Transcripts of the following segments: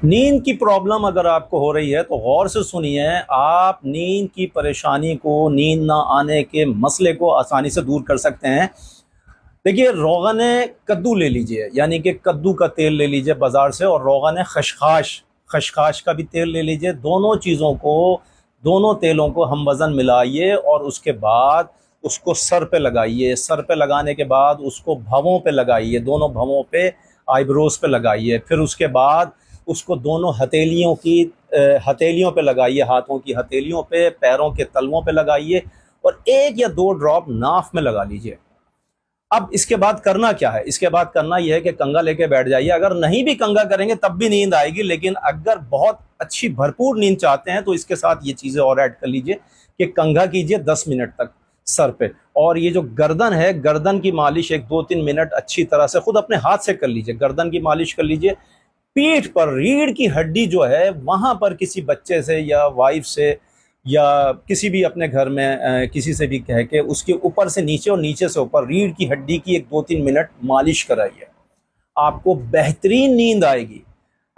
नींद की प्रॉब्लम अगर आपको हो रही है तो गौर से सुनिए। आप नींद की परेशानी को, नींद ना आने के मसले को आसानी से दूर कर सकते हैं। देखिए, रोगन कद्दू ले लीजिए, यानी कि कद्दू का तेल ले लीजिए बाज़ार से, और रोगन खशखाश, खशखाश का भी तेल ले लीजिए। दोनों चीज़ों को, दोनों तेलों को हम वज़न मिलाइए और उसके बाद उसको सर पे लगाइए। सर पे लगाने के बाद उसको भवों पे लगाइए, दोनों भवों पे, आईब्रोज पे लगाइए। फिर उसके बाद उसको दोनों हथेलियों पे लगाइए, हाथों की हथेलियों पे, पैरों के तलवों पे लगाइए, और 1 या 2 ड्रॉप नाफ में लगा लीजिए। अब इसके बाद करना क्या है? इसके बाद करना यह है कि कंघा लेके बैठ जाइए। अगर नहीं भी कंघा करेंगे तब भी नींद आएगी, लेकिन अगर बहुत अच्छी भरपूर नींद चाहते हैं तो इसके साथ ये चीज़ें और ऐड कर लीजिए कि कंघा कीजिए 10 मिनट तक सर पे। और ये जो गर्दन है, गर्दन की मालिश 1-2-3 मिनट अच्छी तरह से खुद अपने हाथ से कर लीजिए। गर्दन की मालिश कर लीजिए। पीठ पर, रीढ़ की हड्डी जो है, वहां पर किसी बच्चे से या वाइफ से या किसी भी अपने घर में किसी से भी कह के उसके ऊपर से नीचे और नीचे से ऊपर रीढ़ की हड्डी की 1-2-3 मिनट मालिश कराइए। आपको बेहतरीन नींद आएगी।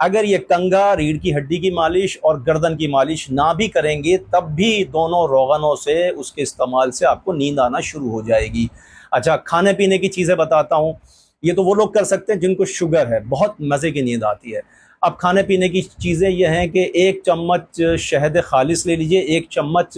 अगर ये कंघा, रीढ़ की हड्डी की मालिश और गर्दन की मालिश ना भी करेंगे तब भी दोनों रोगनों से, उसके इस्तेमाल से आपको नींद आना शुरू हो जाएगी। अच्छा, खाने पीने की चीज़ें बताता हूँ। ये तो वो लोग कर सकते हैं जिनको शुगर है, बहुत मज़े की नींद आती है। अब खाने पीने की चीज़ें ये हैं कि 1 चम्मच शहद खालिस ले लीजिए, 1 चम्मच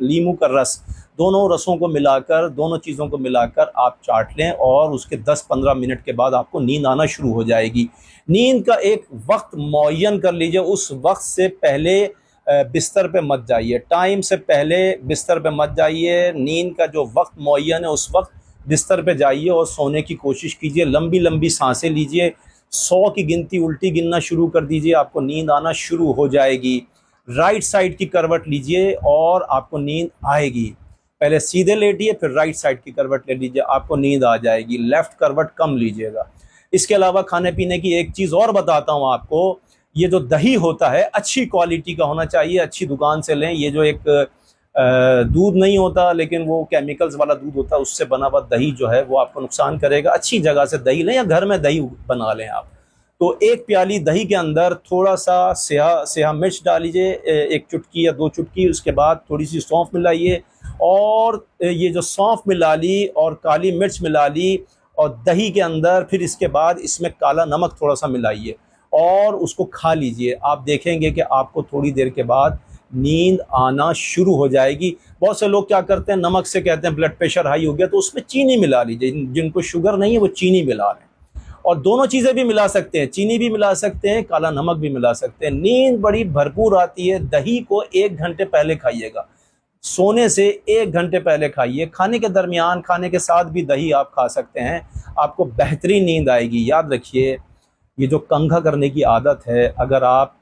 लीमू का रस, दोनों रसों को मिलाकर, दोनों चीज़ों को मिलाकर आप चाट लें और उसके 10-15 मिनट के बाद आपको नींद आना शुरू हो जाएगी। नींद का एक वक्त मुअय्यन कर लीजिए। उस वक्त से पहले बिस्तर पे मत जाइए, टाइम से पहले बिस्तर पे मत जाइए। नींद का जो वक्त मुअय्यन है उस वक्त बिस्तर पे जाइए और सोने की कोशिश कीजिए। लंबी लंबी सांसें लीजिए। 100 की गिनती उल्टी गिनना शुरू कर दीजिए, आपको नींद आना शुरू हो जाएगी। राइट साइड की करवट लीजिए और आपको नींद आएगी। पहले सीधे लेटिए, फिर राइट साइड की करवट ले लीजिए, आपको नींद आ जाएगी। लेफ्ट करवट कम लीजिएगा। इसके अलावा खाने पीने की एक चीज़ और बताता हूँ आपको। ये जो दही होता है, अच्छी क्वालिटी का होना चाहिए, अच्छी दुकान से लें। ये जो एक दूध नहीं होता लेकिन वो केमिकल्स वाला दूध होता है, उससे बना हुआ दही जो है वो आपको नुकसान करेगा। अच्छी जगह से दही लें या घर में दही बना लें आप। तो 1 प्याली दही के अंदर थोड़ा सा सेहा मिर्च डाल लीजिए, 1 चुटकी या 2 चुटकी। उसके बाद थोड़ी सी सौंफ मिलाइए, और ये जो सौंफ मिला ली और काली मिर्च मिला ली और दही के अंदर, फिर इसके बाद इसमें काला नमक थोड़ा सा मिलाइए और उसको खा लीजिए। आप देखेंगे कि आपको थोड़ी देर के बाद नींद आना शुरू हो जाएगी। बहुत से लोग क्या करते हैं, नमक से कहते हैं ब्लड प्रेशर हाई हो गया, तो उसमें चीनी मिला लीजिए। जिनको शुगर नहीं है वो चीनी मिला लें, और दोनों चीज़ें भी मिला सकते हैं, चीनी भी मिला सकते हैं, काला नमक भी मिला सकते हैं। नींद बड़ी भरपूर आती है। दही को 1 घंटे पहले खाइएगा, सोने से 1 घंटे पहले खाइए। खाने के दरमियान, खाने के साथ भी दही आप खा सकते हैं, आपको बेहतरीन नींद आएगी। याद रखिए, ये जो कंघा करने की आदत है, अगर आप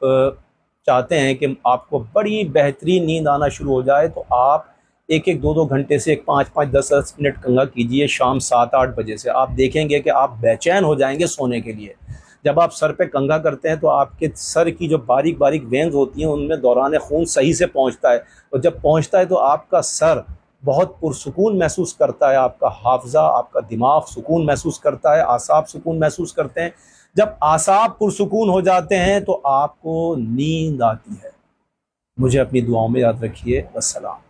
चाहते हैं कि आपको बड़ी बेहतरीन नींद आना शुरू हो जाए तो आप 1-1, 2-2 घंटे से 5-5, 10-10 मिनट कंघा कीजिए शाम 7-8 बजे से। आप देखेंगे कि आप बेचैन हो जाएंगे सोने के लिए। जब आप सर पे कंघा करते हैं तो आपके सर की जो बारीक बारीक वेन्स होती हैं उनमें दौरान खून सही से पहुंचता है, और जब पहुंचता है तो आपका सर बहुत पुरसुकून महसूस करता है, आपका हाफजा, आपका दिमाग सुकून महसूस करता है, आसाब सुकून महसूस करते हैं। जब आसाब पुरसुकून हो जाते हैं तो आपको नींद आती है। मुझे अपनी दुआओं में याद रखिए। अस्सलाम।